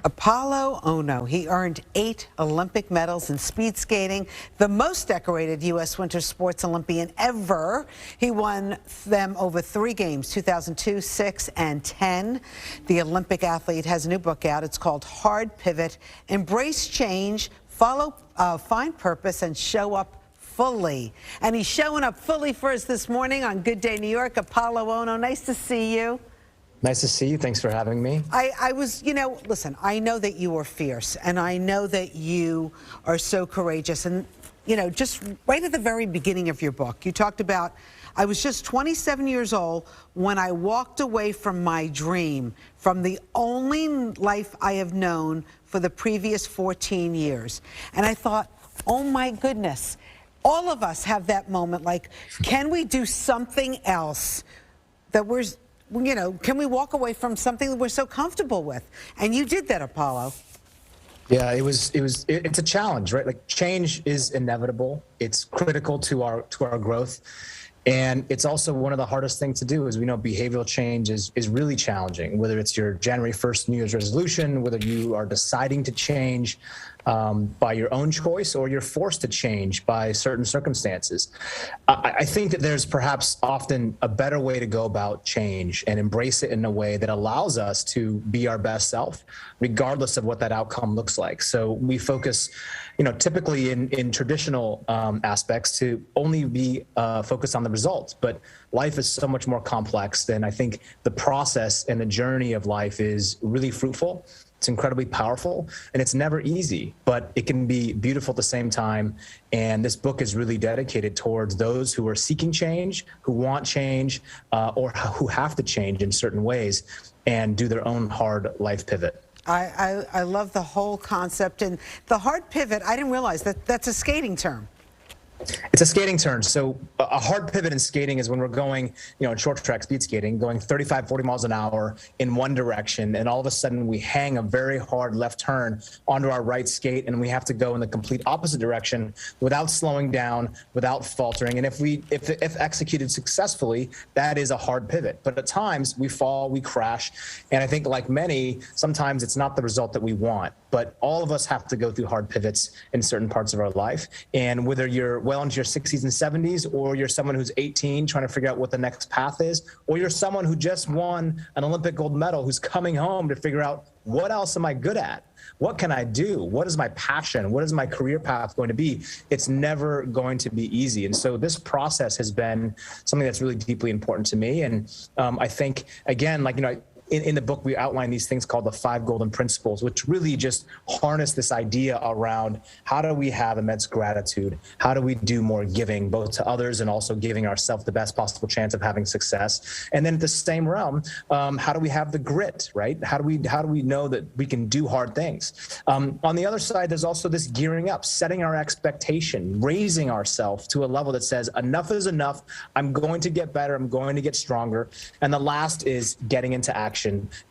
Apolo Ohno, he earned 8 Olympic medals in speed skating, the most decorated U.S. winter sports Olympian ever. He won them over 3 games, 2002, 6, and 10. The Olympic athlete has a new book out. It's called Hard Pivot, Embrace Change, Find Purpose, and Show Up Fully. And he's showing up fully for us this morning on Good Day New York. Apolo Ohno, nice to see you. Nice to see you. Thanks for having me. I was, listen, I know that you are fierce, and I know that you are so courageous. And, just right at the very beginning of your book, you talked about, I was just 27 years old when I walked away from my dream, from the only life I have known for the previous 14 years. And I thought, oh my goodness, all of us have that moment, like, can we do something else that can we walk away from something that we're so comfortable with? And you did that, Apolo. Yeah, it's a challenge, right? Like, change is inevitable. It's critical to our growth. And it's also one of the hardest things to do. As we know, behavioral change is really challenging, whether it's your January 1st New Year's resolution, whether you are deciding to change by your own choice, or you're forced to change by certain circumstances. I think that there's perhaps often a better way to go about change and embrace it in a way that allows us to be our best self, regardless of what that outcome looks like. So we focus, typically in traditional aspects, to only be focused on the results. But life is so much more complex, and I think the process and the journey of life is really fruitful. It's incredibly powerful, and it's never easy, but it can be beautiful at the same time. And this book is really dedicated towards those who are seeking change, who want change, or who have to change in certain ways and do their own hard life pivot. I love the whole concept. And the hard pivot, I didn't realize that that's a skating term. It's a skating term. So a hard pivot in skating is when we're going, in short track speed skating, going 35, 40 miles an hour in one direction. And all of a sudden we hang a very hard left turn onto our right skate, and we have to go in the complete opposite direction without slowing down, without faltering. And if executed successfully, that is a hard pivot. But at times we fall, we crash. And I think, like many, sometimes it's not the result that we want. But all of us have to go through hard pivots in certain parts of our life. And whether you're well into your 60s and 70s, or you're someone who's 18 trying to figure out what the next path is, or you're someone who just won an Olympic gold medal who's coming home to figure out, what else am I good at? What can I do? What is my passion? What is my career path going to be? It's never going to be easy. And so this process has been something that's really deeply important to me. And I think, again, in the book, we outline these things called the 5 golden principles, which really just harness this idea around how do we have immense gratitude? How do we do more giving, both to others and also giving ourselves the best possible chance of having success? And then at the same realm, how do we have the grit, right? How do we know that we can do hard things? On the other side, there's also this gearing up, setting our expectation, raising ourselves to a level that says, enough is enough. I'm going to get better. I'm going to get stronger. And the last is getting into action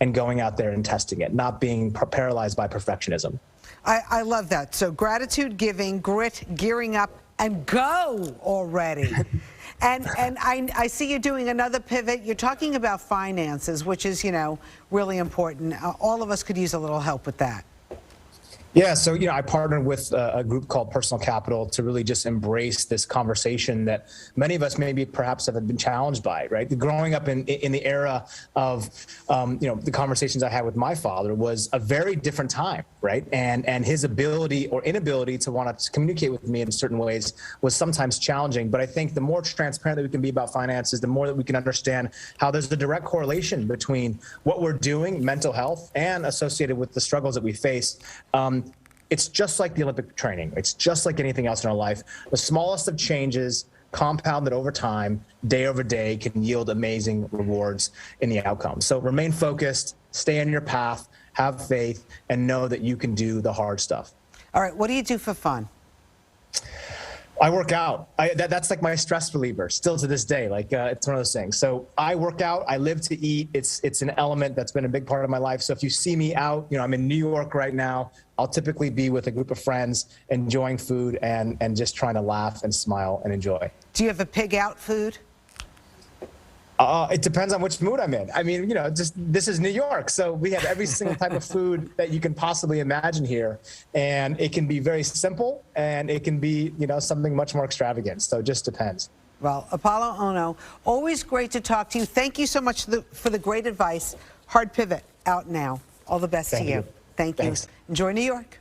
and going out there and testing it, not being paralyzed by perfectionism. I love that. So gratitude, giving, grit, gearing up, and go already. And I see you doing another pivot. You're talking about finances, which is, really important. All of us could use a little help with that. Yeah, so I partnered with a group called Personal Capital to really just embrace this conversation that many of us maybe perhaps have been challenged by, right? Growing up in the era of the conversations I had with my father was a very different time, right? And his ability or inability to want to communicate with me in certain ways was sometimes challenging. But I think the more transparent that we can be about finances, the more that we can understand how there's a direct correlation between what we're doing, mental health, and associated with the struggles that we face. It's just like the Olympic training. It's just like anything else in our life. The smallest of changes compounded over time, day over day, can yield amazing rewards in the outcome. So remain focused, stay on your path, have faith, and know that you can do the hard stuff. All right, what do you do for fun? I work out. That's like my stress reliever still to this day. It's one of those things. So I work out. I live to eat. It's an element that's been a big part of my life. So if you see me out, I'm in New York right now. I'll typically be with a group of friends, enjoying food and just trying to laugh and smile and enjoy. Do you have a pig out food? It depends on which mood I'm in. I mean, just this is New York, so we have every single type of food that you can possibly imagine here, and it can be very simple, and it can be, something much more extravagant. So it just depends. Well, Apolo Ohno, always great to talk to you. Thank you so much for the great advice. Hard Pivot out now. All the best to you. Thank you. Thank you. Thanks. Enjoy New York.